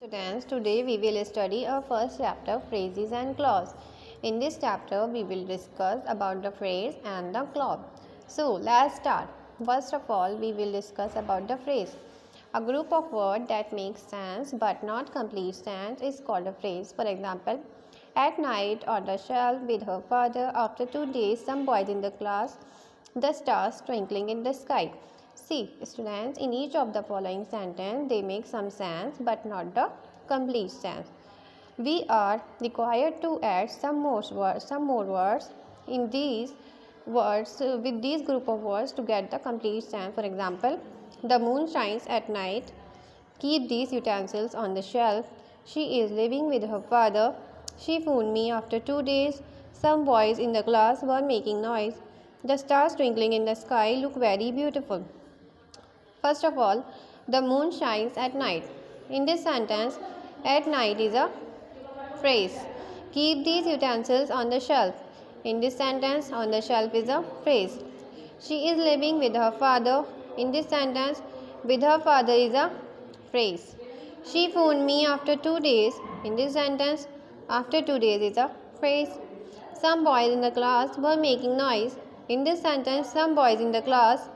Students, today we will study our first chapter, phrases and clause. In this chapter, we will discuss about the phrase and the clause. So, let's start. First of all, we will discuss about the phrase. A group of words that make sense but not complete sense is called a phrase. For example, at night on the shelf with her father, after 2 days, some boys in the class, the stars twinkling in the sky. See, students, in each of the following sentence, they make some sense but not the complete sense. We are required to add some more words in these words with these group of words to get the complete sense. For example, the moon shines at night. Keep these utensils on the shelf. She is living with her father. She phoned me after 2 days. Some boys in the class were making noise. The stars twinkling in the sky look very beautiful. First of all, the moon shines at night. In this sentence, at night is a phrase. Keep these utensils on the shelf. In this sentence, on the shelf is a phrase. She is living with her father. In this sentence, with her father is a phrase. She phoned me after 2 days. In this sentence, after 2 days is a phrase. Some boys in the class were making noise. In this sentence, some boys in the class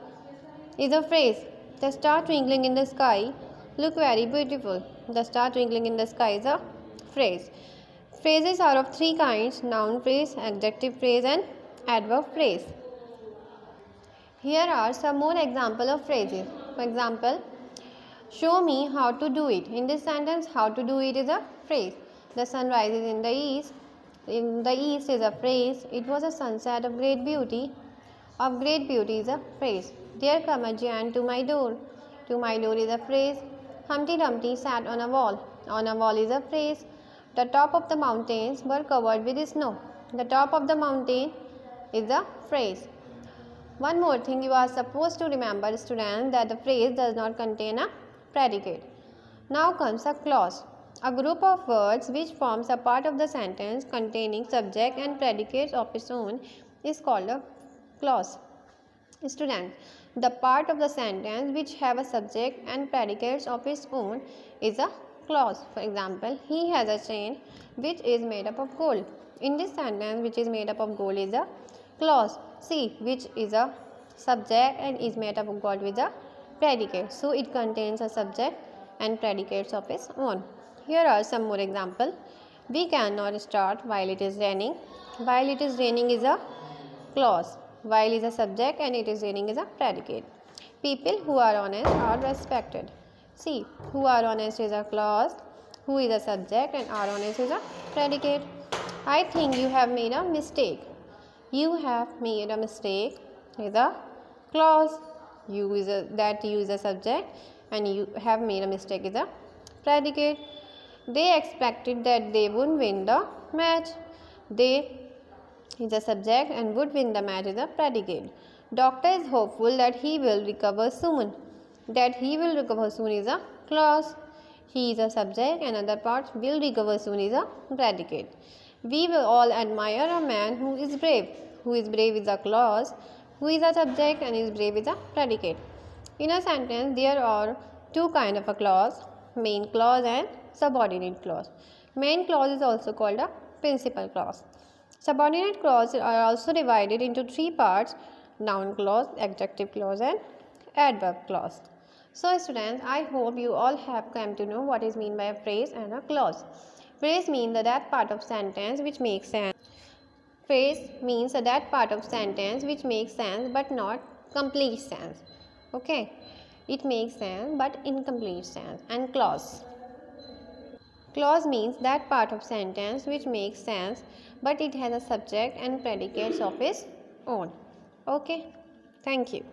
is a phrase. The star twinkling in the sky look very beautiful. The star twinkling in the sky is a phrase. Phrases are of three kinds: noun phrase, adjective phrase and adverb phrase. Here are some more examples of phrases. For example, show me how to do it. In this sentence, how to do it is a phrase. The sun rises in the east. In the east is a phrase. It was a sunset of great beauty. Of great beauty is a phrase. There come a giant to my door. To my door is a phrase. Humpty Dumpty sat on a wall. On a wall is a phrase. The top of the mountains were covered with snow. The top of the mountain is a phrase. One more thing you are supposed to remember, students, that the phrase does not contain a predicate. Now comes a clause. A group of words which forms a part of the sentence containing subject and predicates of its own is called a clause. Student, the part of the sentence which have a subject and predicates of its own is a clause. For example, he has a chain which is made up of gold. In this sentence, which is made up of gold is a clause. See, which is a subject and is made up of gold with a predicate. So, it contains a subject and predicates of its own. Here are some more examples. We cannot start while it is raining. While it is raining is a clause. While is a subject and it is raining is a predicate. People who are honest are respected. See, who are honest is a clause, who is a subject and are honest is a predicate. I think you have made a mistake. You have made a mistake is a clause. You is a subject and you have made a mistake is a predicate. They expected that they would win the match. They is a subject and would win the match is a predicate. Doctor is hopeful that he will recover soon. That he will recover soon is a clause. He is a subject and other part will recover soon is a predicate. We will all admire a man who is brave. Who is brave is a clause. Who is a subject and is brave is a predicate. In a sentence, there are two kinds of a clause: main clause and subordinate clause. Main clause is also called a principal clause. Subordinate clauses are also divided into three parts: noun clause, adjective clause and adverb clause. So students, I hope you all have come to know what is meant by a phrase and a clause. Phrase means that part of sentence which makes sense. Phrase means that part of sentence which makes sense but not complete sense. Okay, it makes sense but incomplete sense. And clause. Clause means that part of sentence which makes sense but it has a subject and predicates of its own. Okay, thank you.